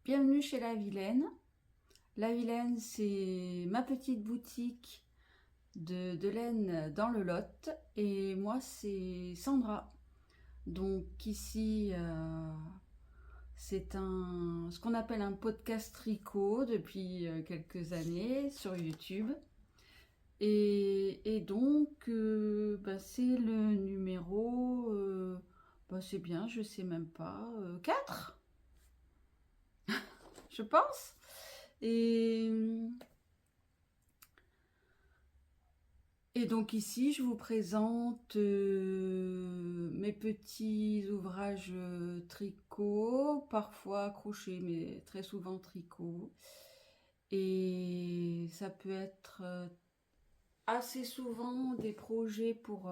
Bienvenue chez La Vilaine. La Vilaine, c'est ma petite boutique de laine dans le Lot. Et moi, c'est Sandra. Donc ici, c'est ce qu'on appelle un podcast tricot depuis quelques années sur YouTube. Et donc, c'est le numéro, c'est bien, je sais même pas, 4, je pense. Et, et donc ici, je vous présente mes petits ouvrages tricot, parfois crochet, mais très souvent tricot. Et ça peut être assez souvent des projets pour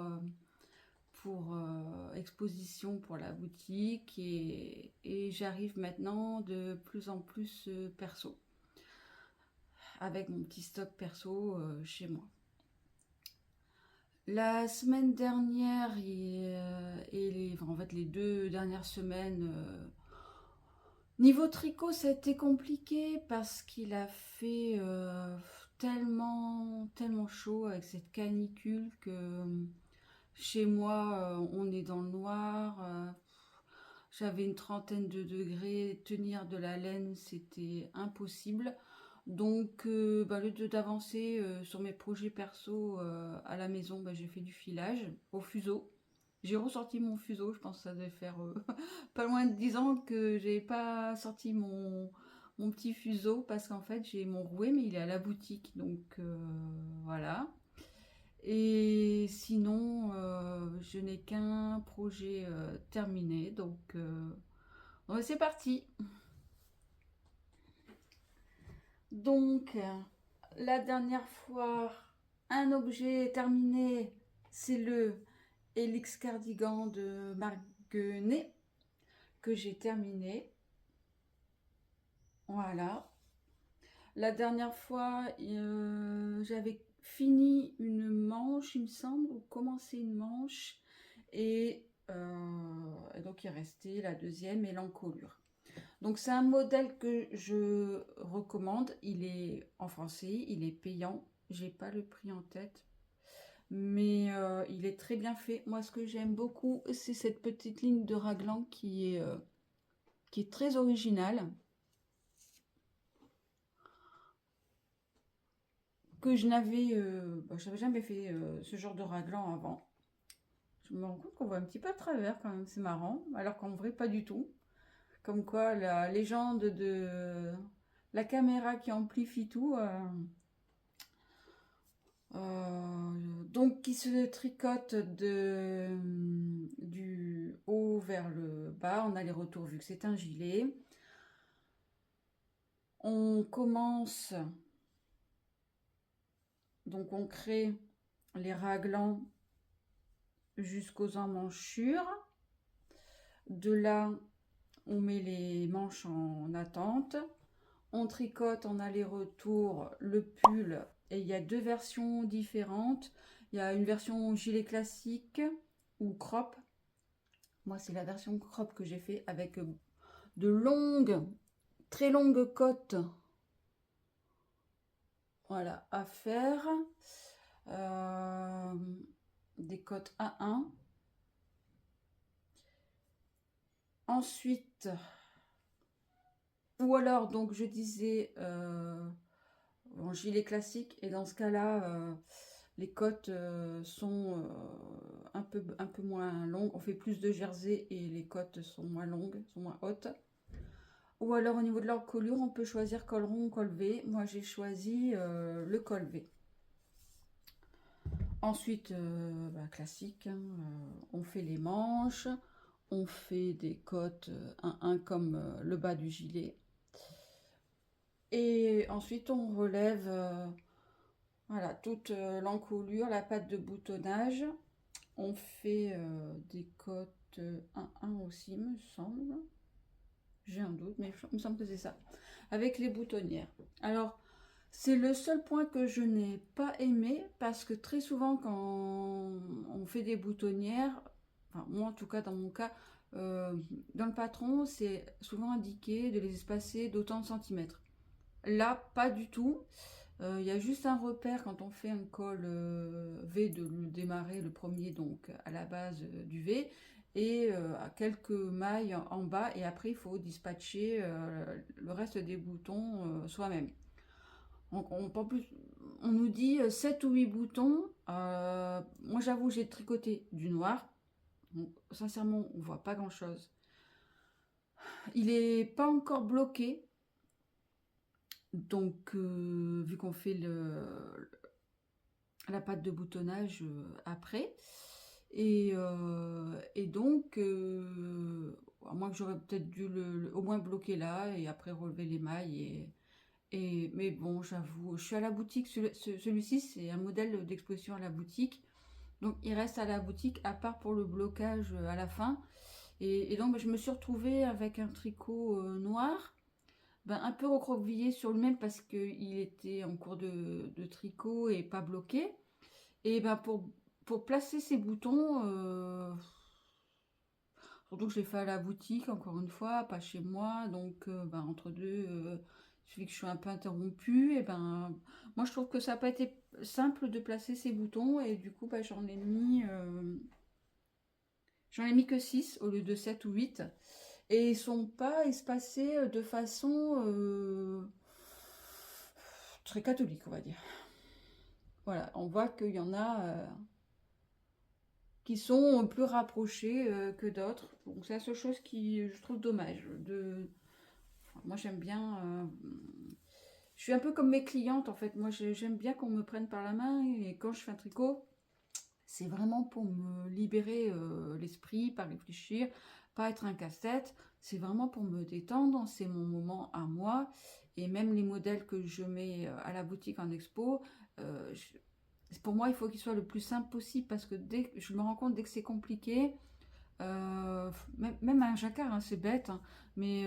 exposition pour la boutique. Et j'arrive maintenant de plus en plus perso, avec mon petit stock perso chez moi. La semaine dernière les 2 dernières semaines, niveau tricot, ça a été compliqué parce qu'il a fait tellement chaud avec cette canicule que chez moi, on est dans le noir. J'avais une trentaine de degrés, tenir de la laine, c'était impossible. Donc, le lieu d'avancer sur mes projets perso à la maison, j'ai fait du filage au fuseau. J'ai ressorti mon fuseau, je pense que ça devait faire pas loin de 10 ans que j'ai pas sorti mon petit fuseau parce qu'en fait j'ai mon rouet mais il est à la boutique. Donc voilà. Et sinon, je n'ai qu'un projet terminé. Donc c'est parti. Donc, la dernière fois, un objet terminé, c'est le Helix Cardigan de Marguenet que j'ai terminé. Voilà. La dernière fois, j'avais fini une manche, il me semble, ou commencé une manche. Et donc, il restait la deuxième et l'encolure. Donc c'est un modèle que je recommande. Il est en français, il est payant. J'ai pas le prix en tête, mais il est très bien fait. Moi, ce que j'aime beaucoup, c'est cette petite ligne de raglan qui est très originale, que j'avais jamais fait ce genre de raglan avant. Je me rends compte qu'on voit un petit peu à travers quand même, c'est marrant, alors qu'en vrai pas du tout. Comme quoi la légende de la caméra qui amplifie tout. Donc qui se tricote du haut vers le bas en aller-retour vu que c'est un gilet. On commence, donc on crée les raglans jusqu'aux emmanchures. De là, on met les manches en attente. On tricote en aller-retour le pull et il y a 2 versions différentes. Il y a une version gilet classique ou crop. Moi, c'est la version crop que j'ai fait avec de longues, très longues côtes. Voilà, à faire. Des côtes A1. Ensuite, ou alors, donc je disais, en gilet classique, et dans ce cas-là, les côtes sont un peu moins longues. On fait plus de jersey et les côtes sont moins longues, sont moins hautes. Ou alors au niveau de l'encolure, on peut choisir col rond ou col V. Moi j'ai choisi le col V. Ensuite, classique, hein, on fait les manches, on fait des côtes 1-1 comme le bas du gilet. Et ensuite on relève voilà, toute l'encolure, la patte de boutonnage. On fait des côtes 1-1 aussi, me semble. J'ai un doute, mais il me semble que c'est ça. Avec les boutonnières. Alors, c'est le seul point que je n'ai pas aimé parce que très souvent, quand on fait des boutonnières, enfin, moi en tout cas, dans mon cas, Euh, dans le patron, c'est souvent indiqué de les espacer d'autant de centimètres. Là, pas du tout. Il y a juste un repère quand on fait un col V de le démarrer le premier donc à la base du V et à quelques mailles en bas et après il faut dispatcher le reste des boutons soi-même. En plus, on nous dit 7 ou 8 boutons. Moi j'avoue j'ai tricoté du noir. Donc, sincèrement on voit pas grand chose. Il est pas encore bloqué. Donc vu qu'on fait la pâte de boutonnage après. Et donc, à moins que j'aurais peut-être dû au moins bloquer là et après relever les mailles. Mais bon, j'avoue, je suis à la boutique. Celui-ci, c'est un modèle d'exposition à la boutique. Donc, il reste à la boutique, à part pour le blocage à la fin. Et donc, je me suis retrouvée avec un tricot noir, ben, un peu recroquevillé sur le même parce qu'il était en cours de tricot et pas bloqué. Et ben pour placer ces boutons, surtout que je l'ai fait à la boutique, encore une fois, pas chez moi, donc ben, entre deux, il suffit que je sois un peu interrompue, et ben moi je trouve que ça n'a pas été simple de placer ces boutons, et du coup ben, j'en ai mis que 6 au lieu de 7 ou 8, et ils sont pas espacés de façon très catholique, on va dire. Voilà, on voit qu'il y en a qui sont plus rapprochés que d'autres. Donc c'est la seule chose qui je trouve dommage. Enfin, moi j'aime bien. Je suis un peu comme mes clientes en fait. Moi j'aime bien qu'on me prenne par la main et quand je fais un tricot, c'est vraiment pour me libérer l'esprit, pas réfléchir, pas être un casse-tête. C'est vraiment pour me détendre. C'est mon moment à moi. Et même les modèles que je mets à la boutique en expo, euh, je- pour moi, il faut qu'il soit le plus simple possible parce que je me rends compte dès que c'est compliqué, même un jacquard, hein, c'est bête, hein, mais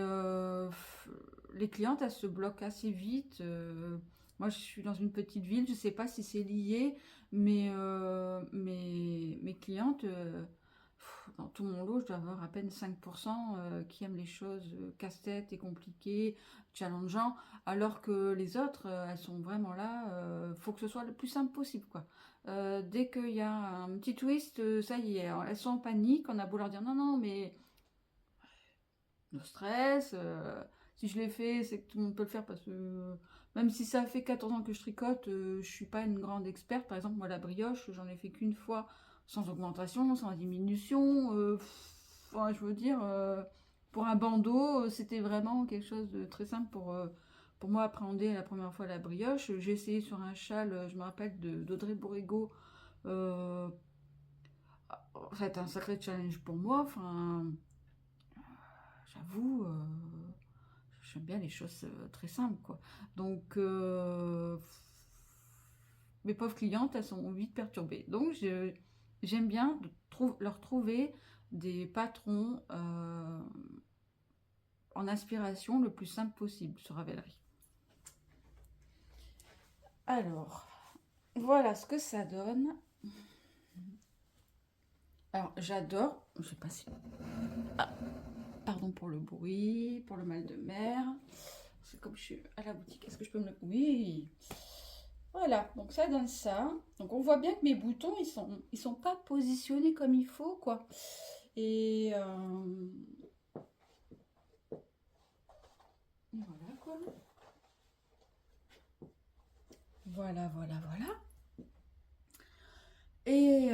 les clientes, elles se bloquent assez vite. Moi, je suis dans une petite ville, je ne sais pas si c'est lié, mais mes clientes, dans tout mon lot, je dois avoir à peine 5% qui aiment les choses casse-tête et compliquées, challengeant, alors que les autres, elles sont vraiment là. Faut que ce soit le plus simple possible, quoi. Dès qu'il y a un petit twist, ça y est, elles sont en panique. On a beau leur dire non, non, mais no stress. Si je l'ai fait, c'est que tout le monde peut le faire parce que même si ça fait 14 ans que je tricote, je suis pas une grande experte. Par exemple, moi, la brioche, j'en ai fait qu'une fois sans augmentation, sans diminution. Enfin, je veux dire, pour un bandeau, c'était vraiment quelque chose de très simple pour moi appréhender la première fois la brioche. J'ai essayé sur un châle, je me rappelle, d'Audrey Borrego. Euh, Ça a été un sacré challenge pour moi. Enfin, j'avoue, j'aime bien les choses très simples, quoi. Donc, mes pauvres clientes, elles sont vite perturbées. Donc, j'aime bien leur trouver des patrons en inspiration le plus simple possible sur Ravelry. Alors, voilà ce que ça donne. Alors, j'adore, je sais pas si... Ah, pardon pour le bruit, pour le mal de mer. C'est comme je suis à la boutique, est-ce que je peux me le... Oui. Voilà, donc ça donne ça. Donc on voit bien que mes boutons, ils sont pas positionnés comme il faut, quoi. Et voilà, quoi. Voilà, voilà, voilà. Et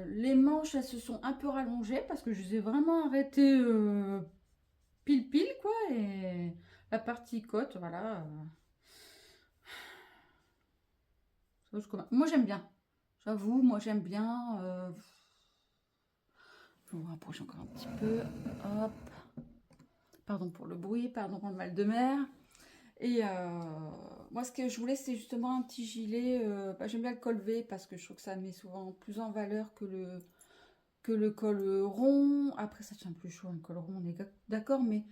les manches, elles se sont un peu rallongées parce que je les ai vraiment arrêtées pile, quoi. Et la partie côte, voilà. Moi, j'aime bien. J'avoue, moi, j'aime bien. Je vais vous rapprocher encore un petit peu. Hop. Pardon pour le bruit, pardon pour le mal de mer. Et moi, ce que je voulais, c'est justement un petit gilet. J'aime bien le col V parce que je trouve que ça met souvent plus en valeur que le col rond. Après, ça tient plus chaud, un col rond, on est d'accord, mais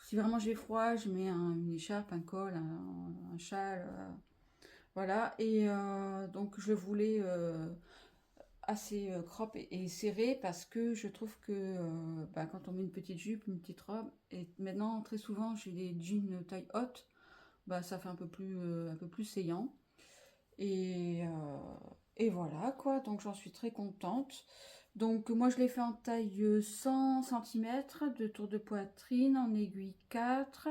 si vraiment j'ai froid, je mets une écharpe, un col, un châle. Voilà. Et donc, je voulais assez crop et serré parce que je trouve que bah, quand on met une petite jupe, une petite robe, et maintenant très souvent j'ai des jeans taille haute, bah, ça fait un peu plus saillant. Et, euh, et voilà quoi, donc j'en suis très contente. Donc moi je l'ai fait en taille 100 cm de tour de poitrine en aiguille 4.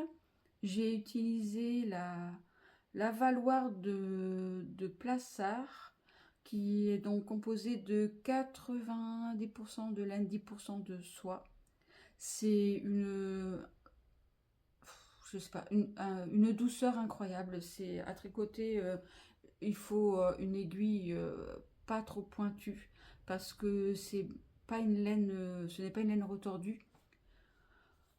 J'ai utilisé la valoir de Plassard qui est donc composée de 90% de laine, 10% de soie. C'est je sais pas, une douceur incroyable. C'est à tricoter, il faut une aiguille pas trop pointue parce que c'est pas une laine, ce n'est pas une laine retordue.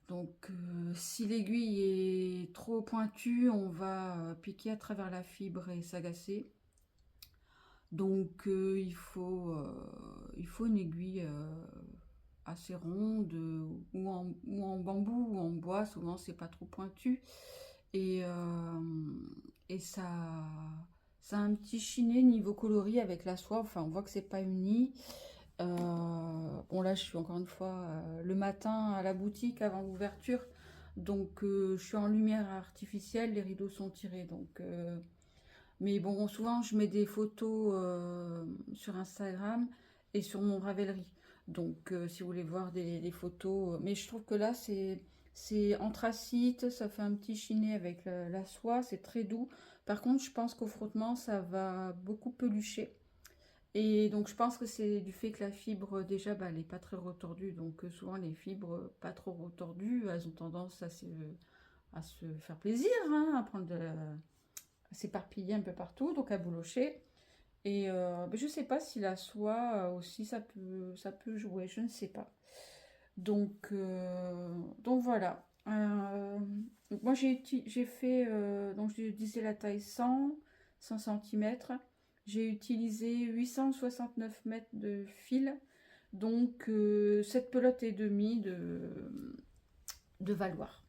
Donc si l'aiguille est trop pointue, on va piquer à travers la fibre et s'agacer. Donc il faut une aiguille assez ronde ou en bambou ou en bois, souvent c'est pas trop pointu. Et, et ça a un petit chiné niveau coloris avec la soie, enfin on voit que c'est pas uni. Bon là je suis encore une fois le matin à la boutique avant l'ouverture, donc je suis en lumière artificielle, les rideaux sont tirés, donc mais bon, souvent je mets des photos sur Instagram et sur mon Ravelry. Donc si vous voulez voir des photos. Mais je trouve que là c'est anthracite, ça fait un petit chiné avec la soie, c'est très doux. Par contre, je pense qu'au frottement, ça va beaucoup pelucher. Et donc je pense que c'est du fait que la fibre déjà, bah, elle n'est pas très retordue. Donc souvent les fibres pas trop retordues, elles ont tendance à se faire plaisir, hein, à prendre s'éparpiller un peu partout, donc à boulocher. Et mais je sais pas si la soie aussi ça peut jouer, je ne sais pas. Donc voilà. Moi j'ai fait, donc je disais la taille 100 cm. J'ai utilisé 869 mètres de fil, donc 7 pelotes et demie de valoir.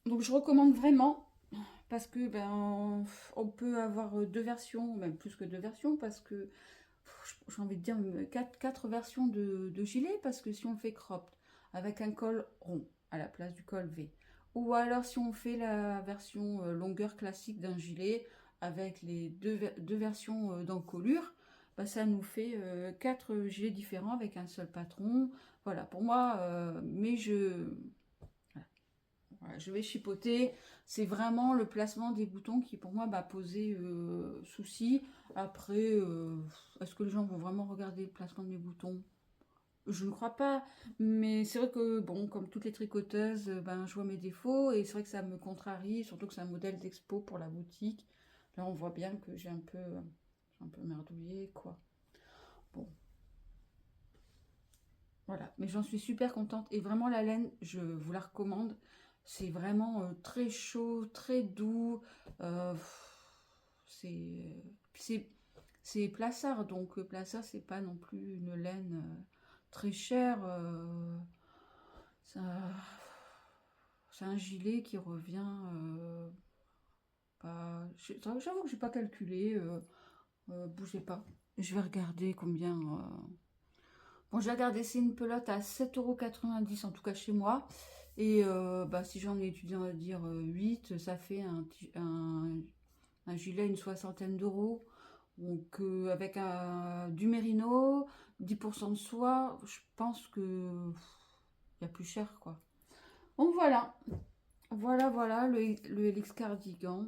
Donc je recommande vraiment parce que ben on peut avoir deux versions, même plus que deux versions, parce que j'ai envie de dire quatre versions de gilet, parce que si on fait cropped avec un col rond à la place du col V, ou alors si on fait la version longueur classique d'un gilet avec les deux versions d'encolure, bah, ça nous fait quatre gilets différents avec un seul patron. Voilà, pour moi, mais voilà, je vais chipoter. C'est vraiment le placement des boutons qui, pour moi, m'a posé souci. Après, est-ce que les gens vont vraiment regarder le placement de mes boutons? Je ne crois pas. Mais c'est vrai que, bon, comme toutes les tricoteuses, ben, je vois mes défauts. Et c'est vrai que ça me contrarie, surtout que c'est un modèle d'expo pour la boutique. Là, on voit bien que j'ai un peu merdouillé, quoi. Bon, voilà, mais j'en suis super contente et vraiment la laine, je vous la recommande. C'est vraiment très chaud, très doux. euh, c'est c'est c'est Plassard, donc Plassard c'est pas non plus une laine très chère. Ça- c'est un gilet qui revient. Pas, j'avoue que j'ai pas calculé. Bougez pas. Je vais regarder combien. Bon, j'ai regardé, c'est une pelote à 7,90 € en tout cas chez moi. Et bah, si j'en ai étudié, on va dire 8, ça fait un gilet une soixantaine d'euros. Donc avec du mérino, 10% de soie, je pense que il y a plus cher quoi. Donc voilà, voilà le Helix Cardigan.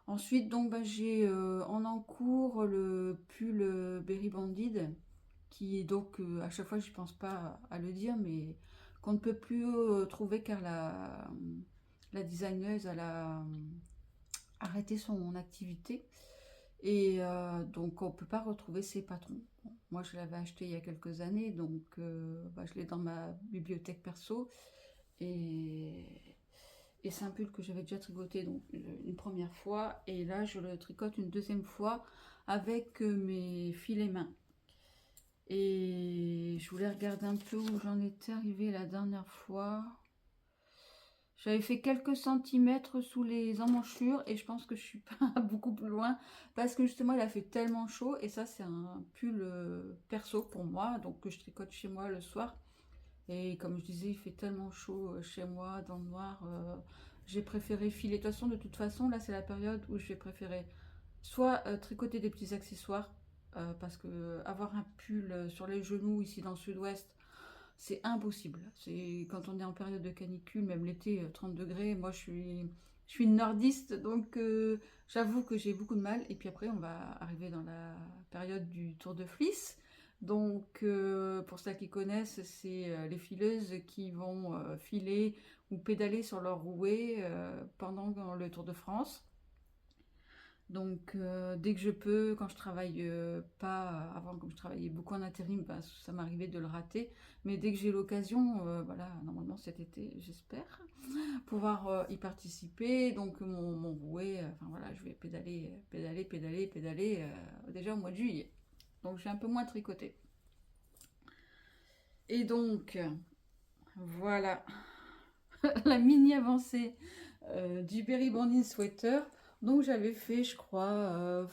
Ensuite, donc bah, j'ai en encours le pull Berry Banded qui est donc, à chaque fois je pense pas à le dire, mais qu'on ne peut plus trouver car la designeuse elle a arrêté son activité et donc on peut pas retrouver ses patrons. Bon, moi je l'avais acheté il y a quelques années, donc bah, je l'ai dans ma bibliothèque perso et, et c'est un pull que j'avais déjà tricoté donc une première fois et là je le tricote une deuxième fois avec mes filets mains. Et je voulais regarder un peu où j'en étais arrivée la dernière fois. J'avais fait quelques centimètres sous les emmanchures et je pense que je suis pas beaucoup plus loin parce que justement il a fait tellement chaud et ça c'est un pull perso pour moi donc que je tricote chez moi le soir et comme je disais il fait tellement chaud chez moi dans le noir, j'ai préféré filer. De toute façon là c'est la période où je vais préférer soit tricoter des petits accessoires parce que avoir un pull sur les genoux ici dans le sud-ouest c'est impossible. C'est quand on est en période de canicule, même l'été, 30 degrés. Moi, je suis une nordiste, donc j'avoue que j'ai beaucoup de mal. Et puis après, on va arriver dans la période du Tour de Fleece. Donc, pour ceux qui connaissent, c'est les fileuses qui vont filer ou pédaler sur leur rouet pendant le Tour de France. Donc, dès que je peux, quand je travaille pas, avant, comme je travaillais beaucoup en intérim, ben, ça m'arrivait de le rater. Mais dès que j'ai l'occasion, voilà, normalement cet été, j'espère, pouvoir y participer. Donc, mon rouet, enfin voilà, je vais pédaler, pédaler, pédaler, pédaler déjà au mois de juillet. Donc, j'ai un peu moins tricoté. Et donc, voilà, la mini avancée du Berry Banding Sweater. Donc j'avais fait, je crois,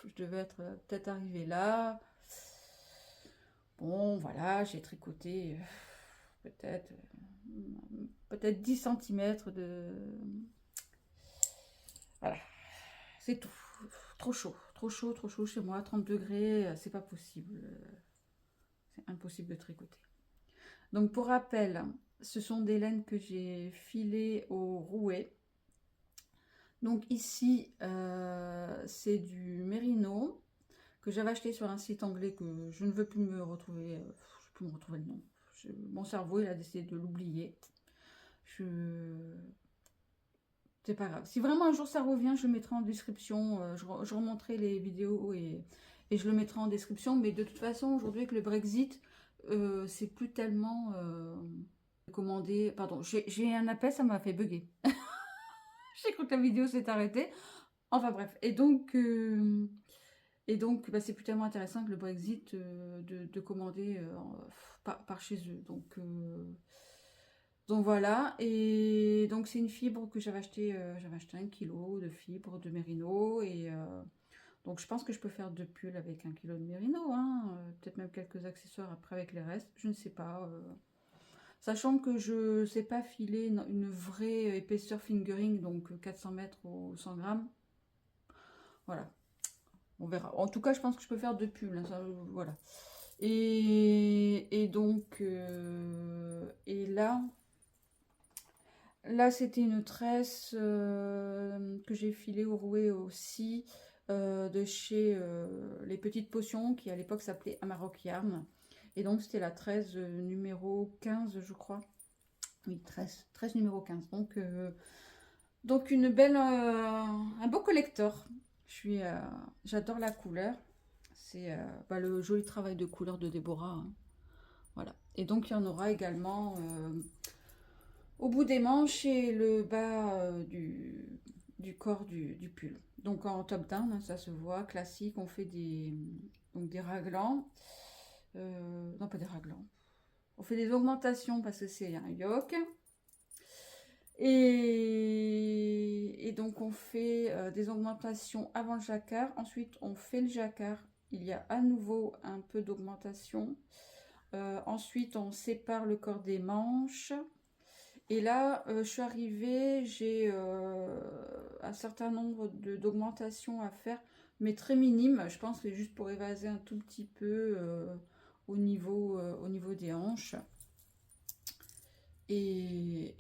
je devais être peut-être arrivée là. Bon, voilà, j'ai tricoté peut-être peut-être 10 cm de... Voilà, c'est tout. Trop chaud, trop chaud, trop chaud chez moi. 30 degrés, c'est pas possible. C'est impossible de tricoter. Donc pour rappel, ce sont des laines que j'ai filées au rouet. Donc ici, c'est du mérino que j'avais acheté sur un site anglais que je ne veux plus me retrouver. Je ne veux plus me retrouver le nom. Mon cerveau, il a décidé de l'oublier. C'est pas grave. Si vraiment un jour ça revient, je le mettrai en description. Je remonterai les vidéos et je le mettrai en description. Mais de toute façon, aujourd'hui, avec le Brexit, c'est plus tellement commandé. Pardon, j'ai un appel, ça m'a fait bugger. J'ai cru que la vidéo s'est arrêtée. Enfin bref. Et donc bah, c'est plus tellement intéressant que le Brexit de commander par chez eux. Donc voilà. Et donc c'est une fibre que j'avais acheté 1 kg de fibre de mérino. Et donc je pense que je peux faire 2 pulls avec 1 kg de mérino. Hein, peut-être même quelques accessoires après avec les restes. Je ne sais pas. Sachant que je ne sais pas filer une vraie épaisseur fingering, donc 400 mètres ou 100 grammes. Voilà, on verra. En tout cas, je pense que je peux faire 2 pulls. Hein, ça, voilà. Et donc, et là c'était une tresse que j'ai filée au rouet aussi de chez Les Petites Potions, qui à l'époque s'appelait Amarok Yarn. Et donc, c'était la 13 numéro 15, je crois. Oui, 13 numéro 15. Donc une belle, un beau collector. J'adore la couleur. C'est bah, le joli travail de couleur de Déborah. Hein. Voilà. Et donc il y en aura également au bout des manches et le bas du corps du pull. Donc en top down, hein, ça se voit, classique. On fait des raglans. Non, pas des raglans. On fait des augmentations parce que c'est un yoke. Et donc on fait des augmentations avant le jacquard. Ensuite on fait le jacquard. Il y a à nouveau un peu d'augmentation. Ensuite on sépare le corps des manches. Et là je suis arrivée, j'ai un certain nombre d'augmentations à faire, mais très minimes. Je pense que c'est juste pour évaser un tout petit peu au niveau des hanches. Et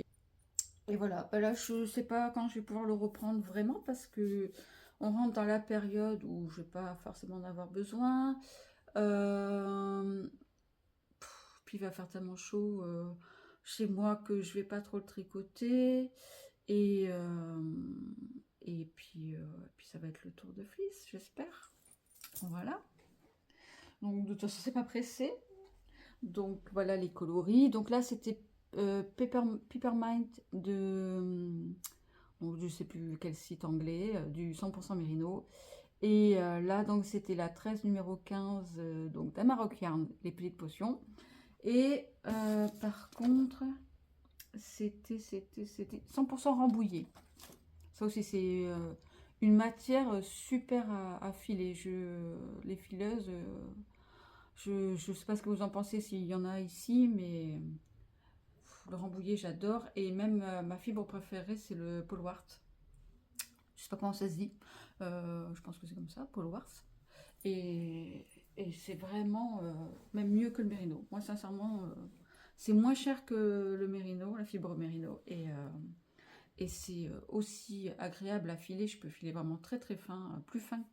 voilà, bah là je sais pas quand je vais pouvoir le reprendre vraiment parce que on rentre dans la période où je vais pas forcément en avoir besoin. Euh, Puis il va faire tellement chaud chez moi que je vais pas trop le tricoter. Et, puis ça va être le tour de fleece, j'espère. Voilà. Donc de toute façon c'est pas pressé. Donc voilà les coloris. Donc là c'était Peppermint donc je sais plus quel site anglais, du 100% Mérino. Et là donc c'était la 13 numéro 15 donc d'Amarok Yarn, les Petites Potions. Et par contre c'était 100% Rambouillet. Ça aussi, c'est une matière super à filer. Les fileuses, je sais pas ce que vous en pensez, s'il y en a ici, mais le Rambouillet, j'adore. Et même ma fibre préférée, c'est le Polwart. Je sais pas comment ça se dit. Je pense que c'est comme ça, Polwart. Et, et c'est vraiment même mieux que le Mérino. Moi, sincèrement, c'est moins cher que le Mérino, la fibre Mérino. Et c'est aussi agréable à filer. Je peux filer vraiment très très fin, plus fin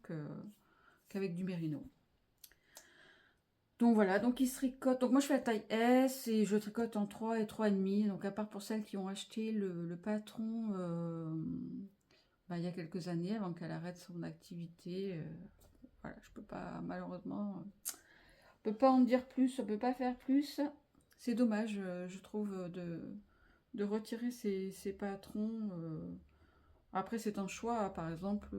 qu'avec du Mérino. Donc voilà, donc il se tricote. Donc moi je fais la taille S et je tricote en 3 et 3,5. Donc à part pour celles qui ont acheté le patron il y a quelques années avant qu'elle arrête son activité. Voilà, je peux pas, malheureusement, je peux pas en dire plus, je peux pas faire plus. C'est dommage, je trouve, de retirer ces patrons. Après, c'est un choix. Par exemple,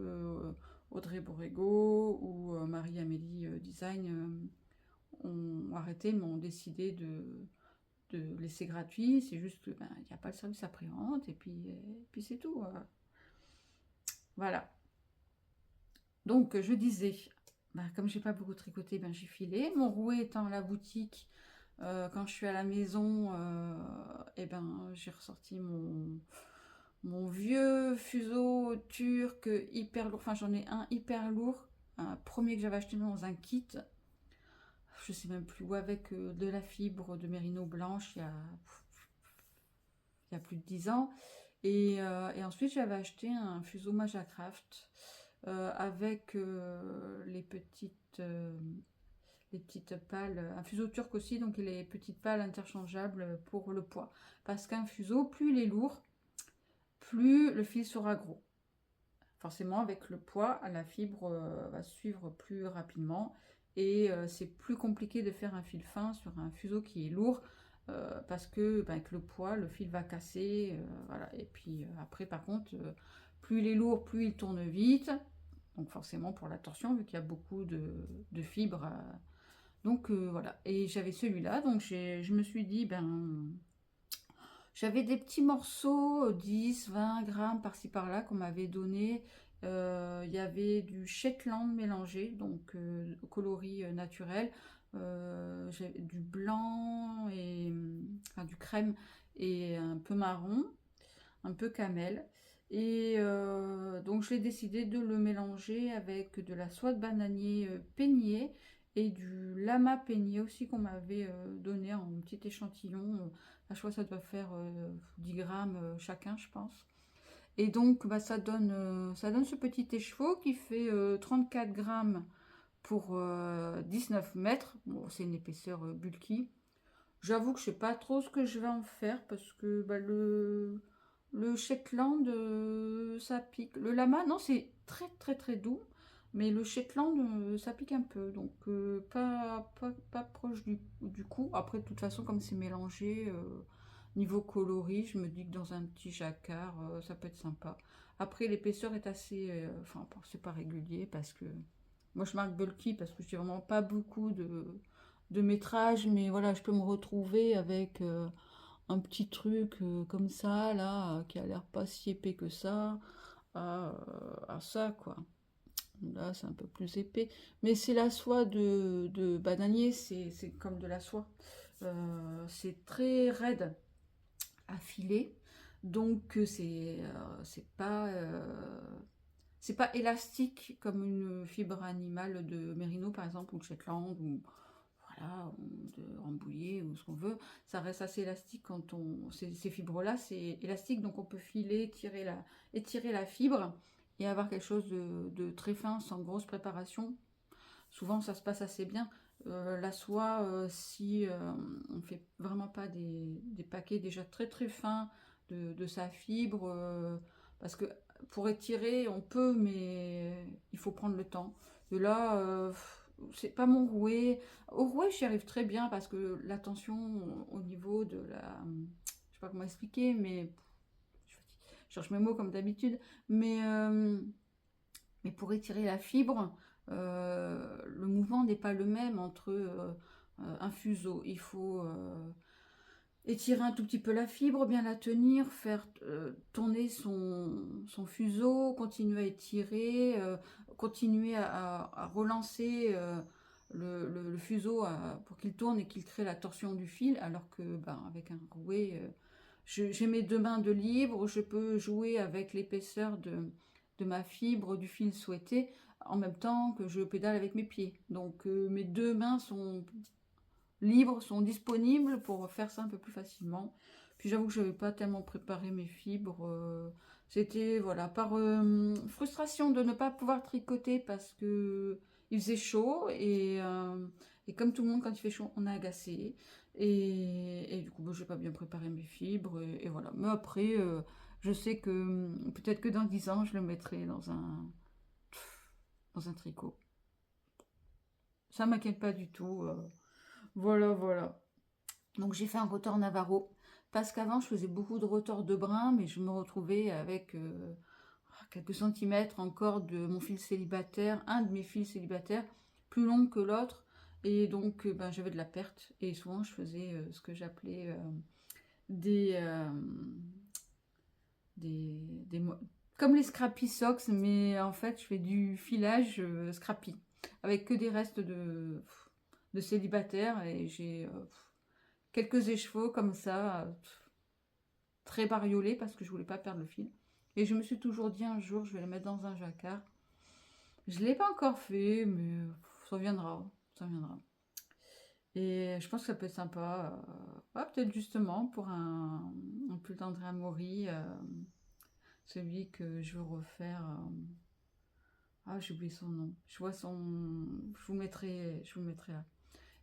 Audrey Borrego ou Marie-Amélie Design ont arrêté, mais ont décidé de laisser gratuit. C'est juste qu'il n'y a pas le service après-vente et puis c'est tout. Voilà. Donc, je disais, comme j'ai pas beaucoup tricoté, j'ai filé. Mon rouet étant à la boutique, quand je suis à la maison, j'ai ressorti mon vieux fuseau turc hyper lourd. Enfin, j'en ai un hyper lourd. Un premier que j'avais acheté dans un kit. Je sais même plus où, avec de la fibre de mérino blanche il y a plus de 10 ans. Et ensuite, j'avais acheté un fuseau Majacraft avec les petites pales, un fuseau turc aussi, donc les petites pales interchangeables pour le poids. Parce qu'un fuseau, plus il est lourd, plus le fil sera gros. Forcément, avec le poids, la fibre va suivre plus rapidement et c'est plus compliqué de faire un fil fin sur un fuseau qui est lourd parce que avec le poids, le fil va casser. Voilà. Et puis après, par contre, plus il est lourd, plus il tourne vite. Donc forcément pour la torsion, vu qu'il y a beaucoup de fibres. Donc voilà. Et j'avais celui-là, donc je me suis dit, j'avais des petits morceaux, 10, 20 grammes par-ci par-là qu'on m'avait donné. Il y avait du Shetland mélangé, donc coloris naturel. Du blanc et enfin, du crème et un peu marron, un peu camel. Et donc j'ai décidé de le mélanger avec de la soie de bananier peignée et du lama peigné aussi qu'on m'avait donné en petit échantillon. Je crois que ça doit faire 10 grammes chacun, je pense. Et donc ça donne ce petit écheveau qui fait 34 grammes pour 19 mètres. Bon, c'est une épaisseur bulky. J'avoue que je sais pas trop ce que je vais en faire parce que le Shetland, ça pique. Le lama, non, c'est très très très doux. Mais le Shetland, ça pique un peu. Donc, pas proche du cou. Après, de toute façon, comme c'est mélangé, niveau coloris, je me dis que dans un petit jacquard, ça peut être sympa. Après, l'épaisseur est assez... Enfin, c'est pas régulier parce que... Moi, je marque bulky parce que j'ai vraiment pas beaucoup de métrage. Mais voilà, je peux me retrouver avec... un petit truc comme ça, là, qui a l'air pas si épais que ça, à ça, quoi. Là, c'est un peu plus épais. Mais c'est la soie de bananier, c'est comme de la soie. C'est très raide à filer. Donc, c'est pas élastique comme une fibre animale de mérino, par exemple, ou de Shetland, ou voilà, de Rambouillet ou ce qu'on veut, ça reste assez élastique quand ces fibres-là, c'est élastique, donc on peut filer, étirer la fibre et avoir quelque chose de très fin, sans grosse préparation. Souvent, ça se passe assez bien. La soie, si on fait vraiment pas des paquets déjà très très fins de sa fibre, parce que pour étirer, on peut, mais il faut prendre le temps. Et là, c'est pas mon rouet. Au rouet, j'y arrive très bien parce que la tension au niveau de la... Je sais pas comment expliquer, mais... Je cherche mes mots comme d'habitude. Mais pour étirer la fibre, le mouvement n'est pas le même entre un fuseau. étirer un tout petit peu la fibre, bien la tenir, faire tourner son fuseau, continuer à étirer, continuer à relancer le fuseau pour qu'il tourne et qu'il crée la torsion du fil, alors que ben, avec un rouet, j'ai mes deux mains de libre, je peux jouer avec l'épaisseur de ma fibre, du fil souhaité, en même temps que je pédale avec mes pieds. Donc mes deux mains sont libres, sont disponibles pour faire ça un peu plus facilement. Puis j'avoue que je n'avais pas tellement préparé mes fibres. C'était voilà, par frustration de ne pas pouvoir tricoter parce que il faisait chaud et comme tout le monde quand il fait chaud on est agacé. Et du coup je n'ai pas bien préparé mes fibres et voilà. Mais après je sais que peut-être que dans 10 ans je le mettrai dans un tricot. Ça m'inquiète pas du tout. Voilà, voilà. Donc j'ai fait un rotor Navarro. Parce qu'avant, je faisais beaucoup de rotors de brin, mais je me retrouvais avec quelques centimètres encore de mon fil célibataire, un de mes fils célibataires, plus long que l'autre. Et donc, ben, j'avais de la perte. Et souvent, je faisais ce que j'appelais des, euh, des comme les scrappy socks, mais en fait, je fais du filage scrappy, avec que des restes de célibataire. Et j'ai quelques écheveaux comme ça, très bariolés, parce que je voulais pas perdre le fil. Et je me suis toujours dit un jour, je vais les mettre dans un jacquard. Je ne l'ai pas encore fait, mais ça viendra. Ça viendra. Et je pense que ça peut être sympa. Peut-être justement pour un pull d'Andrea Mori, celui que je veux refaire. J'ai oublié son nom. Je vois son. Je vous mettrai là.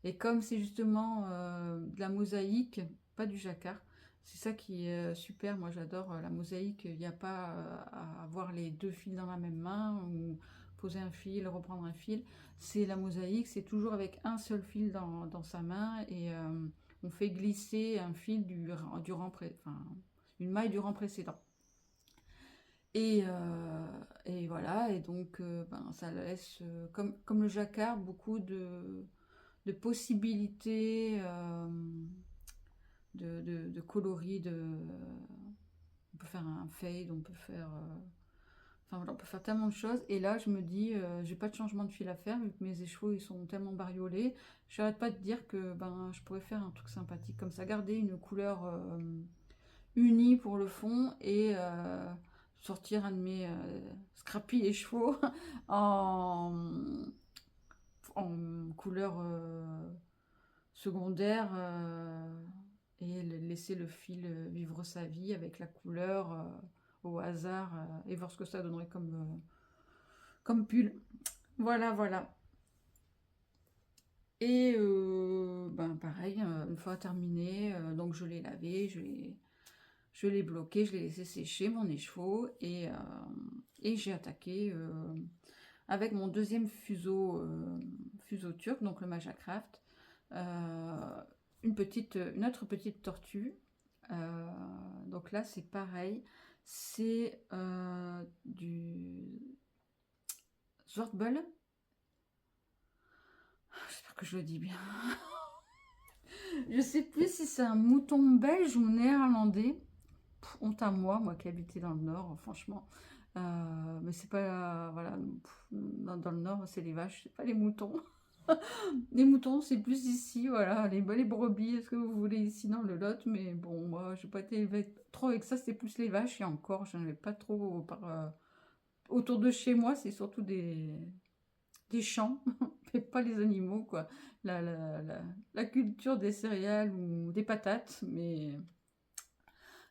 Et comme c'est justement de la mosaïque, pas du jacquard, c'est ça qui est super. Moi, j'adore la mosaïque. Il n'y a pas à avoir les deux fils dans la même main ou poser un fil, reprendre un fil. C'est la mosaïque, c'est toujours avec un seul fil dans sa main et on fait glisser un fil du enfin, une maille du rang précédent. Et voilà, et donc ben, ça laisse, comme le jacquard, beaucoup de possibilités de coloris. On peut faire un fade, on peut faire. Enfin voilà, on peut faire tellement de choses. Et là, je me dis, j'ai pas de changement de fil à faire, vu que mes écheveaux ils sont tellement bariolés. J'arrête pas de dire que ben, je pourrais faire un truc sympathique comme ça, garder une couleur unie pour le fond et sortir un de mes scrappy écheveaux en, en couleur secondaire et laisser le fil vivre sa vie avec la couleur au hasard et voir ce que ça donnerait comme pull. Voilà, voilà. Et ben pareil, une fois terminé, donc je l'ai lavé, je l'ai bloqué, je l'ai laissé sécher mon écheveau et j'ai attaqué avec mon deuxième fuseau turc, donc le Majacraft, une autre petite tortue. Donc là, c'est pareil. C'est du Zwartbull. J'espère que je le dis bien. Je sais plus si c'est un mouton belge ou néerlandais. Honte à moi qui habitais dans le Nord, franchement. Mais c'est pas. Voilà. Dans le Nord, c'est les vaches, c'est pas les moutons. Les moutons, c'est plus ici, voilà. Les brebis, est-ce que vous voulez ici dans le Lot? Mais bon, moi, j'ai pas été élevée trop avec ça, c'est plus les vaches. Et encore, j'en avais pas trop autour de chez moi, c'est surtout des champs, mais pas les animaux, quoi. La culture des céréales ou des patates, mais.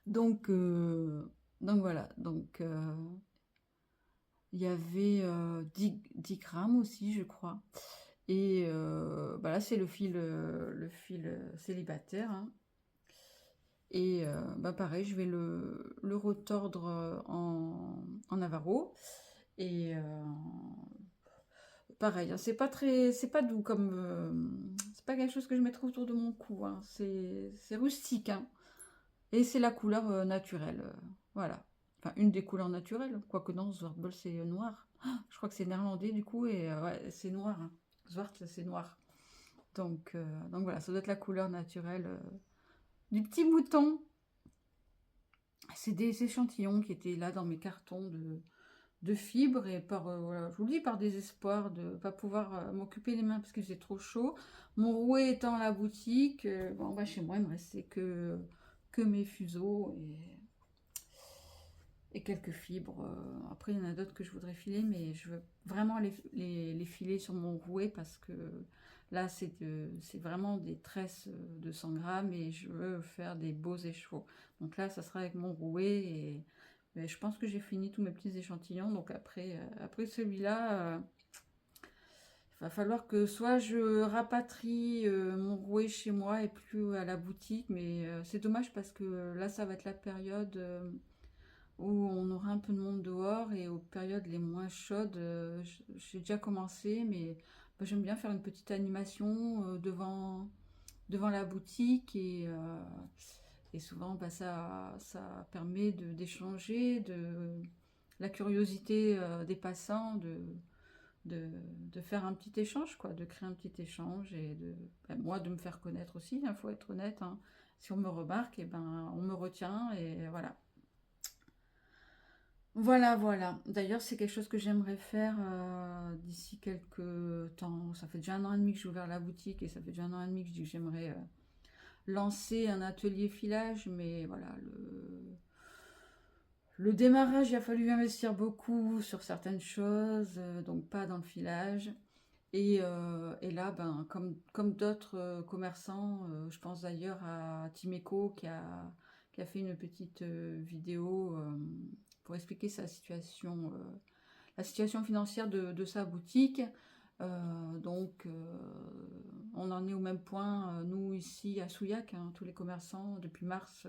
Donc, euh, donc voilà. Donc, il y avait 10 grammes aussi, je crois. Et bah là, c'est le fil célibataire, hein. Et bah pareil, je vais le retordre en Navarro. Et pareil, hein, c'est pas doux comme, c'est pas quelque chose que je mettrais autour de mon cou, hein. C'est rustique, hein. Et c'est la couleur naturelle, voilà. Enfin, une des couleurs naturelles, quoique non, Zwartbol c'est noir. Je crois que c'est néerlandais du coup, et ouais, c'est noir, hein. Zwart, c'est noir. Donc voilà, ça doit être la couleur naturelle du petit mouton. C'est des échantillons qui étaient là dans mes cartons de fibres et voilà, je vous le dis, par désespoir de ne pas pouvoir m'occuper les mains parce qu'il faisait trop chaud. Mon rouet étant à la boutique, bon, bah, chez moi, il me restait que mes fuseaux et quelques fibres. Après, il y en a d'autres que je voudrais filer, mais je veux vraiment les filer sur mon rouet parce que là, c'est vraiment des tresses de 100 grammes et je veux faire des beaux écheveaux. Donc là, ça sera avec mon rouet et mais je pense que j'ai fini tous mes petits échantillons. Donc après celui-là, il va falloir que soit je rapatrie mon rouet chez moi et plus à la boutique. Mais c'est dommage parce que là, ça va être la période où on aura un peu de monde dehors et aux périodes les moins chaudes. J'ai déjà commencé, mais bah, j'aime bien faire une petite animation devant la boutique et souvent bah, ça permet d'échanger, de la curiosité des passants, de faire un petit échange, quoi, de créer un petit échange et ben, moi de me faire connaître aussi, il faut être honnête, hein. Si on me remarque, et ben, on me retient et voilà. Voilà, voilà. D'ailleurs, c'est quelque chose que j'aimerais faire d'ici quelques temps. Ça fait déjà 1 an et demi que j'ai ouvert la boutique et ça fait déjà 1 an et demi que je dis que j'aimerais lancer un atelier filage, mais voilà, le démarrage, il a fallu investir beaucoup sur certaines choses, donc pas dans le filage. Et là, ben, comme d'autres commerçants, je pense d'ailleurs à Timeco qui a fait une petite vidéo pour expliquer la situation financière de sa boutique. Donc, on en est au même point, nous ici à Souillac, hein, tous les commerçants, depuis mars,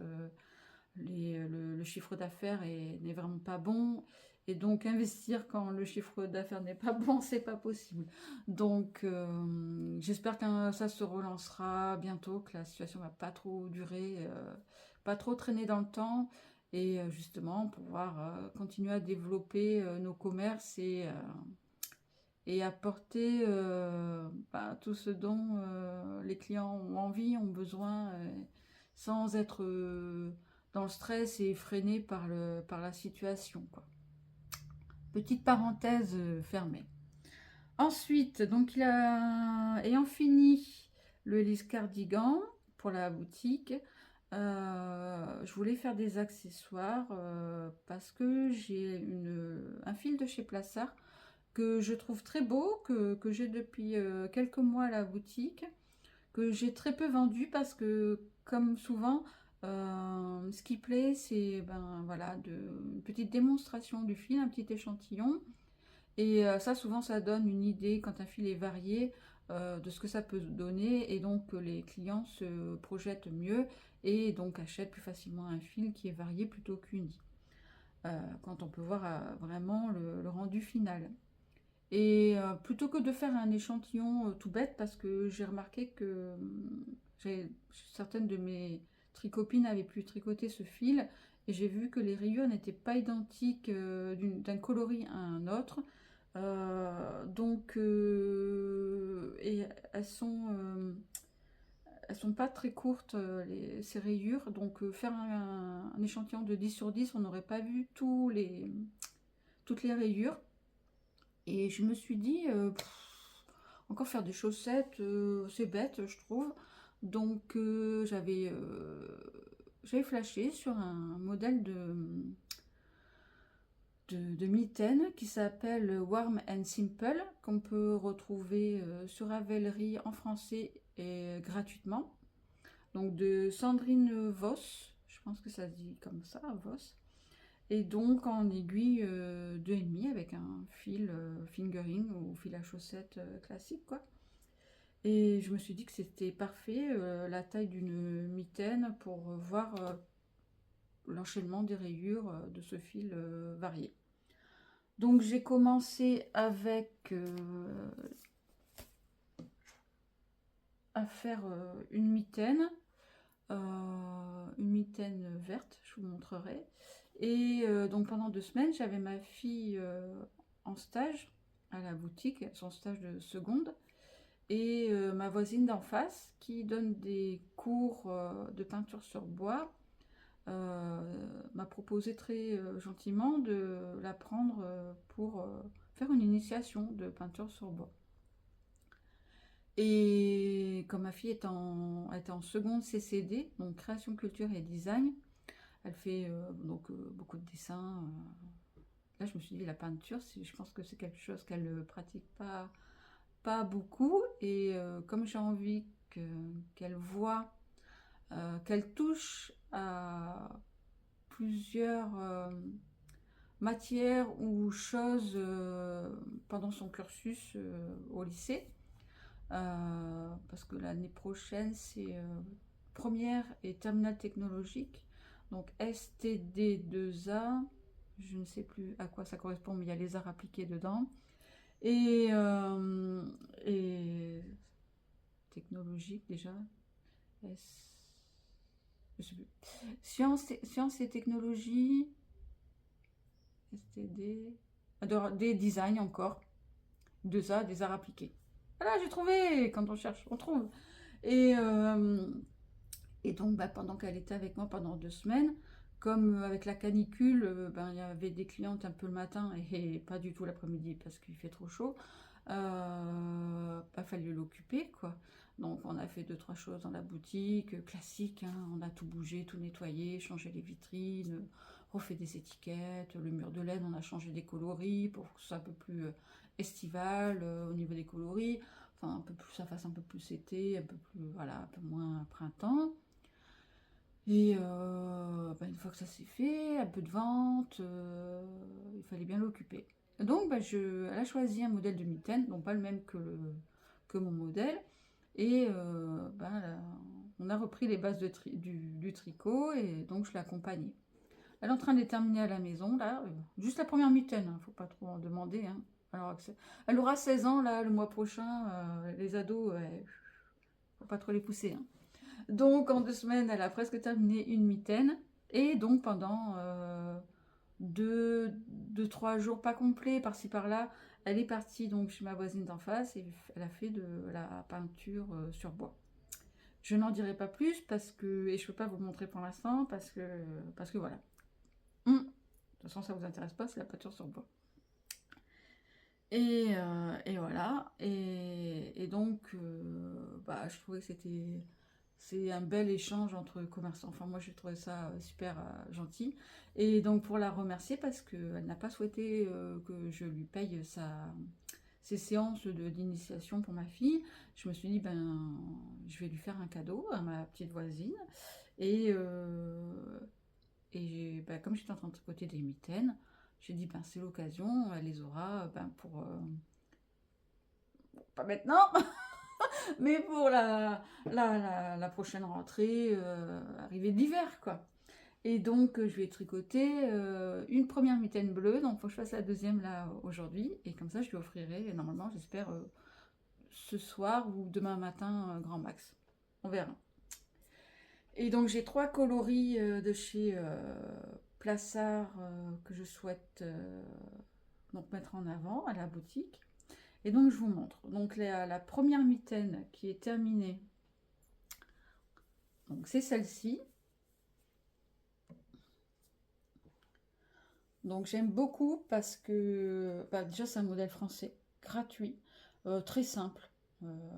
le chiffre d'affaires n'est vraiment pas bon. Et donc, investir quand le chiffre d'affaires n'est pas bon, c'est pas possible. Donc, j'espère que ça se relancera bientôt, que la situation va pas trop durer, pas trop traîner dans le temps. Et justement, pouvoir continuer à développer nos commerces et apporter bah, tout ce dont les clients ont envie, ont besoin, sans être dans le stress et freiné par la situation, quoi. Petite parenthèse fermée. Ensuite, donc ayant fini le Elise Cardigan pour la boutique, je voulais faire des accessoires parce que j'ai un fil de chez Plassard que je trouve très beau, que j'ai depuis quelques mois à la boutique, que j'ai très peu vendu parce que, comme souvent, ce qui plaît, c'est ben, voilà, une petite démonstration du fil, un petit échantillon. Et ça, souvent, ça donne une idée quand un fil est varié de ce que ça peut donner. Et donc, les clients se projettent mieux et donc achètent plus facilement un fil qui est varié plutôt qu'uni. Quand on peut voir vraiment le rendu final. Et plutôt que de faire un échantillon tout bête, parce que j'ai remarqué que certaines de mes tricopines avaient pu tricoter ce fil, et j'ai vu que les rayures n'étaient pas identiques d'un coloris à un autre. Et elles sont pas très courtes, ces rayures. Donc faire un échantillon de 10 sur 10, on n'aurait pas vu toutes les rayures. Et je me suis dit, encore faire des chaussettes, c'est bête, je trouve. Donc j'avais flashé sur un modèle de mitaine qui s'appelle Warm and Simple, qu'on peut retrouver sur Ravelry en français et gratuitement. Donc de Sandrine Voss, je pense que ça se dit comme ça, Voss. Et donc en aiguille 2,5 avec un fil fingering ou fil à chaussettes classique, quoi. Et je me suis dit que c'était parfait, la taille d'une mitaine pour voir l'enchaînement des rayures de ce fil varié. Donc j'ai commencé à faire une mitaine verte, je vous montrerai. Et donc pendant 2 semaines, j'avais ma fille en stage à la boutique, son stage de seconde. Et ma voisine d'en face qui donne des cours de peinture sur bois m'a proposé très gentiment de la prendre pour faire une initiation de peinture sur bois. Et comme ma fille elle était en seconde CCD, donc création, culture et design, elle fait beaucoup de dessins. Là, je me suis dit, la peinture, je pense que c'est quelque chose qu'elle ne pratique pas beaucoup. Et comme j'ai envie qu'elle voit, qu'elle touche à plusieurs matières ou choses pendant son cursus au lycée, parce que l'année prochaine, c'est première et terminale technologique, donc STD2A, je ne sais plus à quoi ça correspond, mais il y a les arts appliqués dedans, et technologique déjà, je sais plus. Sciences et technologies, STD, des designs encore, 2A, des arts appliqués. Voilà, j'ai trouvé, quand on cherche, on trouve. Et, et donc, pendant qu'elle était avec moi pendant 2 semaines, comme avec la canicule, il y avait des clientes un peu le matin et pas du tout l'après-midi parce qu'il fait trop chaud, fallait l'occuper, quoi. Donc, on a fait 2-3 choses dans la boutique, classique, hein, on a tout bougé, tout nettoyé, changé les vitrines, refait des étiquettes, le mur de laine, on a changé des coloris pour que ce soit un peu plus estival au niveau des coloris, enfin, un peu plus, ça fasse un peu plus été, un peu plus, voilà, un peu moins printemps. Et une fois que ça s'est fait, un peu de vente, il fallait bien l'occuper. Donc elle a choisi un modèle de mitaine, donc pas le même que mon modèle. Et on a repris les bases du tricot et donc je l'ai accompagnée. Elle est en train de les terminer à la maison, là, juste la première mitaine, hein, faut pas trop en demander. Hein. Alors, elle aura 16 ans là, le mois prochain, les ados, faut pas trop les pousser. Hein. Donc en 2 semaines, elle a presque terminé une mitaine. Et donc pendant 2-3 jours pas complets, par-ci par-là, elle est partie donc chez ma voisine d'en face et elle a fait de la peinture sur bois. Je n'en dirai pas plus parce que, et je ne peux pas vous montrer pour l'instant parce que voilà. De toute façon, ça ne vous intéresse pas, c'est la peinture sur bois. Et voilà. Et donc, je trouvais que c'est un bel échange entre commerçants. Enfin, moi, j'ai trouvé ça super gentil. Et donc, pour la remercier, parce qu'elle n'a pas souhaité que je lui paye ses séances d'initiation pour ma fille, je me suis dit, je vais lui faire un cadeau à ma petite voisine. Et comme j'étais en train de tricoter des mitaines, j'ai dit, c'est l'occasion, elle les aura pour... pas maintenant mais pour la prochaine rentrée, arrivée d'hiver, quoi. Et donc, je lui ai tricoté une première mitaine bleue, donc il faut que je fasse la deuxième là aujourd'hui, et comme ça, je lui offrirai, normalement, j'espère, ce soir ou demain matin, grand max. On verra. Et donc, j'ai 3 coloris de chez Plassard que je souhaite donc mettre en avant à la boutique. Et donc, je vous montre. Donc, la première mitaine qui est terminée, donc c'est celle-ci. Donc, j'aime beaucoup parce que, déjà, c'est un modèle français, gratuit, très simple.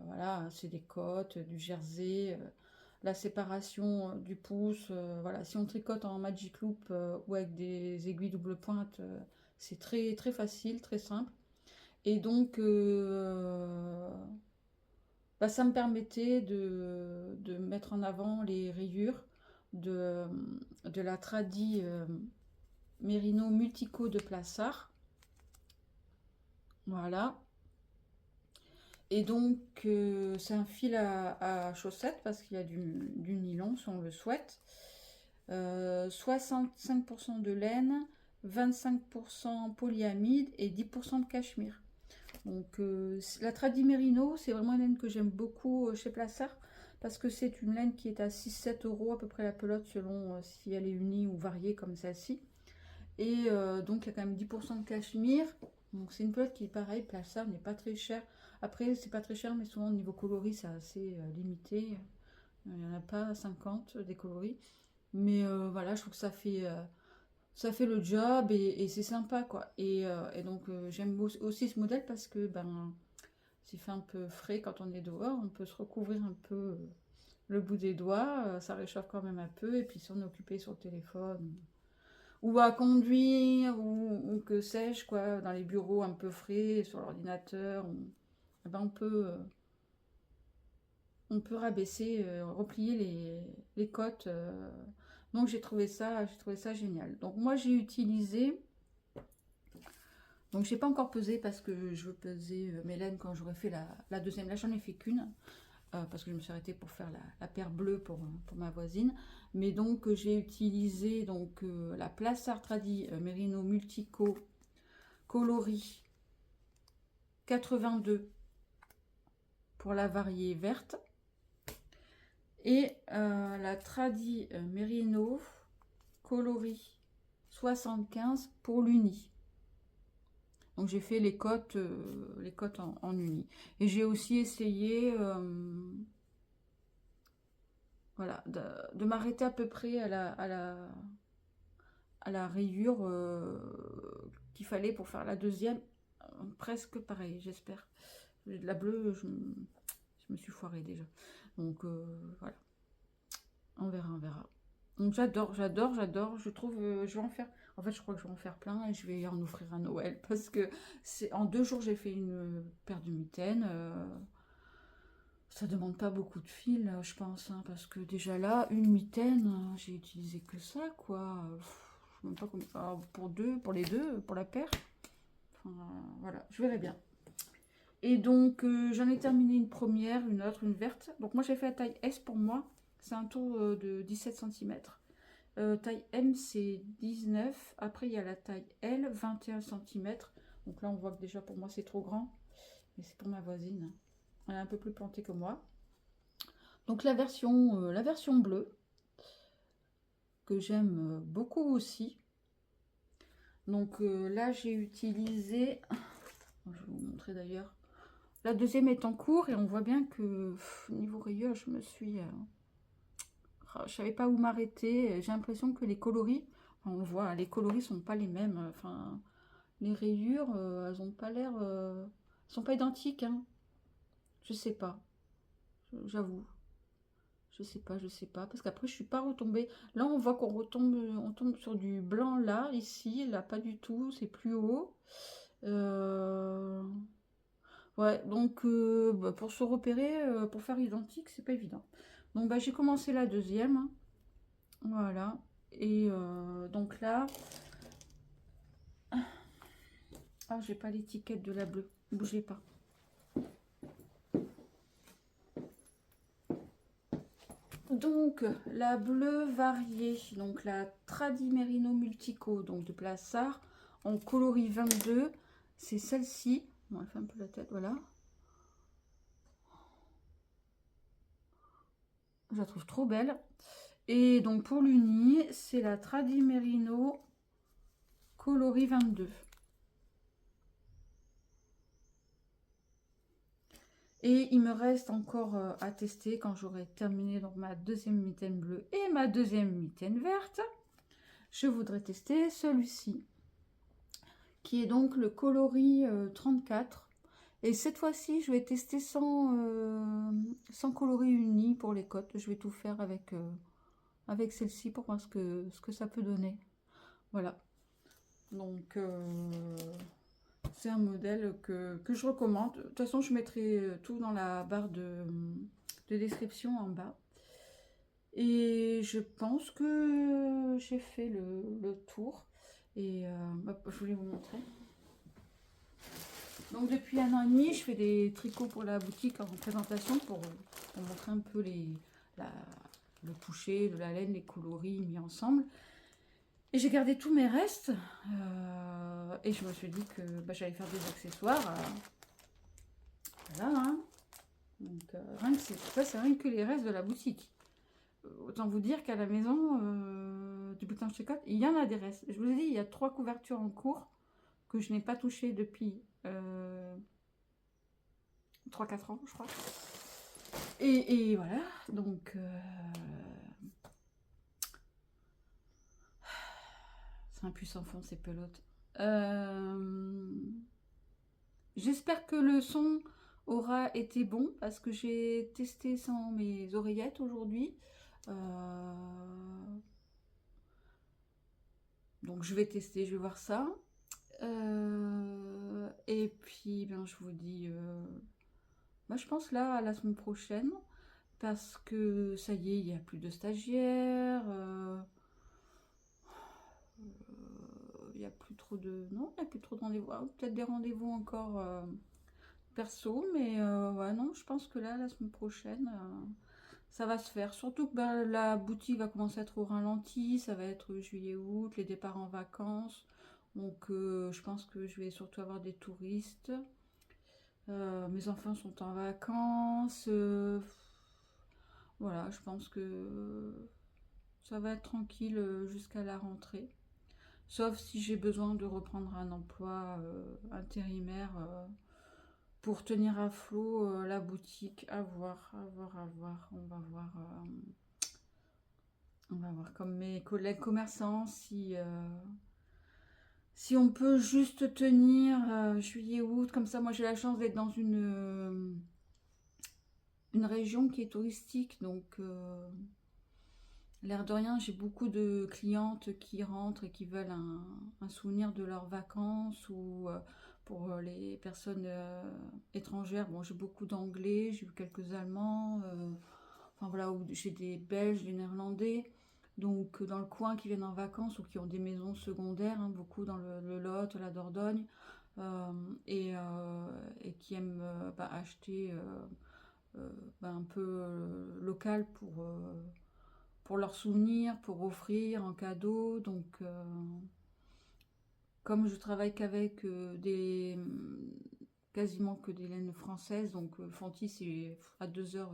Voilà, c'est des cottes, du jersey, la séparation du pouce. Voilà, si on tricote en Magic Loop ou avec des aiguilles double pointe, c'est très, très facile, très simple. Et donc, ça me permettait de mettre en avant les rayures de la Tradi Merino Multico de Plassard. Voilà. Et donc, c'est un fil à chaussettes parce qu'il y a du nylon si on le souhaite. 65% de laine, 25% polyamide et 10% de cachemire. Donc la Tradi Merino, c'est vraiment une laine que j'aime beaucoup chez Plassard parce que c'est une laine qui est à 6-7 euros à peu près la pelote selon si elle est unie ou variée comme celle-ci. Et donc il y a quand même 10% de cachemire. Donc c'est une pelote qui est pareil, Plassard n'est pas très cher. Après, c'est pas très cher, mais souvent, au niveau coloris, c'est assez limité. Il n'y en a pas 50 des coloris. Mais voilà, je trouve que ça fait le job et c'est sympa, quoi. Et donc, j'aime aussi ce modèle parce que, ben, s'il fait un peu frais quand on est dehors, on peut se recouvrir un peu le bout des doigts, ça réchauffe quand même un peu, et puis si on est occupé sur le téléphone, ou à conduire, ou que sais-je, quoi, dans les bureaux un peu frais, sur l'ordinateur, eh ben on peut rabaisser, replier les côtes. Donc j'ai trouvé ça génial. Donc moi j'ai utilisé, donc j'ai pas encore pesé parce que je veux peser mes laines quand j'aurai fait la deuxième. Là j'en ai fait qu'une. Parce que je me suis arrêtée pour faire la paire bleue pour ma voisine. Mais donc j'ai utilisé donc, la Plassard Tradi Merino Multico coloris 82 pour la variée verte. Et la Tradi Merino coloris 75 pour l'uni. Donc j'ai fait les côtes en uni. Et j'ai aussi essayé voilà, de m'arrêter à peu près à la rayure qu'il fallait pour faire la deuxième. Presque pareil, j'espère. De la bleue, je me suis foirée déjà. Donc voilà, on verra, on verra. Donc j'adore. Je trouve, je vais en faire. En fait, je crois que je vais en faire plein et je vais en offrir à Noël parce que c'est en 2 jours j'ai fait une paire de mitaines. Ça demande pas beaucoup de fil, je pense, hein, parce que déjà là, une mitaine, j'ai utilisé que ça, quoi. Je sais même pas combien. Alors, pour les deux, pour la paire. Enfin, voilà, je verrai bien. Et donc, j'en ai terminé une première, une autre, une verte. Donc, moi, j'ai fait la taille S pour moi. C'est un tour de 17 cm. Taille M, c'est 19. Après, il y a la taille L, 21 cm. Donc là, on voit que déjà, pour moi, c'est trop grand. Mais c'est pour ma voisine. Elle est un peu plus plantée que moi. Donc, la version bleue, que j'aime beaucoup aussi. Donc, là, j'ai utilisé... Je vais vous montrer d'ailleurs. La deuxième est en cours et on voit bien que niveau rayure, je me suis... je savais pas où m'arrêter. J'ai l'impression que les coloris, enfin, on voit, les coloris sont pas les mêmes. Enfin, les rayures, elles ont pas l'air... sont pas identiques. Hein. Je sais pas. J'avoue. Je sais pas. Parce qu'après, je suis pas retombée. Là, on voit on tombe sur du blanc là, ici. Là, pas du tout. C'est plus haut. Ouais, donc bah, pour se repérer, pour faire identique, c'est pas évident. Donc bah, j'ai commencé la deuxième. Hein. Voilà. Et donc là, ah, j'ai pas l'étiquette de la bleue. Bougez pas. Donc la bleue variée, donc la Tradi Merino Multico, donc de Plassard, en coloris 22, c'est celle-ci. Bon, elle fait un peu la tête, voilà. Je la trouve trop belle. Et donc pour l'uni, c'est la Tradi Merino coloris 22. Et il me reste encore à tester quand j'aurai terminé donc ma deuxième mitaine bleue et ma deuxième mitaine verte. Je voudrais tester celui-ci, qui est donc le coloris 34. Et cette fois-ci, je vais tester sans coloris uni pour les côtes. Je vais tout faire avec celle-ci pour voir ce que ça peut donner. Voilà. Donc, c'est un modèle que je recommande. De toute façon, je mettrai tout dans la barre de description en bas. Et je pense que j'ai fait le tour. Et je voulais vous montrer. Donc depuis 1 an et demi, je fais des tricots pour la boutique en présentation pour montrer un peu le toucher de la laine, les coloris mis ensemble. Et j'ai gardé tous mes restes et je me suis dit que j'allais faire des accessoires. Voilà, hein. Donc rien que ça, c'est rien que les restes de la boutique. Autant vous dire qu'à la maison du boutin chez Cotte, il y en a des restes. Je vous ai dit, il y a 3 couvertures en cours que je n'ai pas touchées depuis 3-4 ans, je crois. Et voilà, donc c'est un puissant fond, ces pelotes. J'espère que le son aura été bon parce que j'ai testé sans mes oreillettes aujourd'hui. Donc je vais tester, je vais voir ça. Et puis ben, je vous dis, moi je pense là à la semaine prochaine parce que ça y est, il n'y a plus de stagiaires. Il n'y a plus trop de... Non, il n'y a plus trop de rendez-vous. Ah, peut-être des rendez-vous encore perso, mais ouais, non, je pense que là, la semaine prochaine, ça va se faire. Surtout que ben, la boutique va commencer à être au ralenti, ça va être juillet-août, les départs en vacances. Donc je pense que je vais surtout avoir des touristes. Mes enfants sont en vacances. Voilà, je pense que ça va être tranquille jusqu'à la rentrée. Sauf si j'ai besoin de reprendre un emploi intérimaire pour tenir à flot la boutique. À voir, à voir, à voir. On va voir. On va voir comme mes collègues commerçants si on peut juste tenir juillet-août. Comme ça, moi j'ai la chance d'être dans une région qui est touristique. Donc, l'air de rien, j'ai beaucoup de clientes qui rentrent et qui veulent un souvenir de leurs vacances ou pour les personnes étrangères. Bon, j'ai beaucoup d'anglais, j'ai eu quelques allemands, enfin voilà, j'ai des belges, des néerlandais. Donc dans le coin qui viennent en vacances ou qui ont des maisons secondaires, hein, beaucoup dans le Lot, la Dordogne, euh, et, et qui aiment bah, acheter bah, un peu local pour leurs souvenirs, pour offrir en cadeau. Donc, comme je travaille qu'avec quasiment que des laines françaises, donc Fonty c'est à 2 heures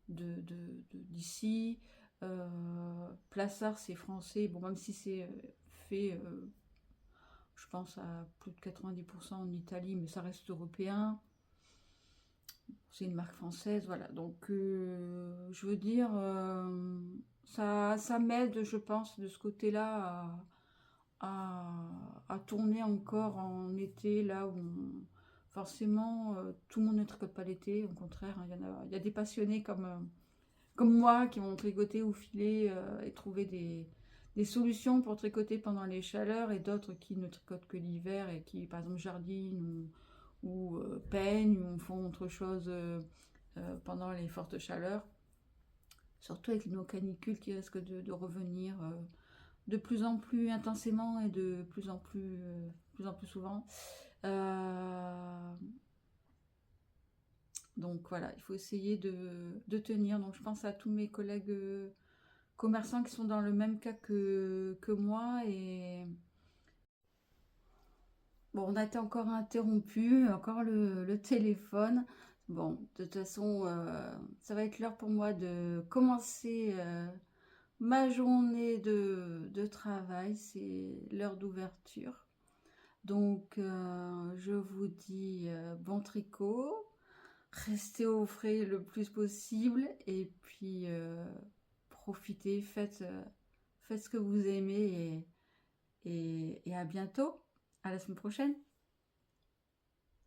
d'ici. Plassard c'est français, bon même si c'est fait, je pense à plus de 90% en Italie, mais ça reste européen. C'est une marque française, voilà. Donc, je veux dire, ça m'aide, je pense, de ce côté-là à tourner encore en été, là où forcément tout le monde ne tricote pas l'été. Au contraire, hein, il y a des passionnés comme moi qui vont tricoter ou filer et trouver des solutions pour tricoter pendant les chaleurs et d'autres qui ne tricotent que l'hiver et qui, par exemple, jardinent ou peignent ou font autre chose pendant les fortes chaleurs. Surtout avec nos canicules qui risquent de revenir de plus en plus intensément et de plus en plus souvent. Donc voilà, il faut essayer de tenir. Donc je pense à tous mes collègues commerçants qui sont dans le même cas que moi. Et bon, on a été encore interrompu, encore le téléphone. Bon, de toute façon, ça va être l'heure pour moi de commencer ma journée de travail. C'est l'heure d'ouverture. Donc, je vous dis bon tricot, restez au frais le plus possible et puis profitez, faites ce que vous aimez et à bientôt, à la semaine prochaine.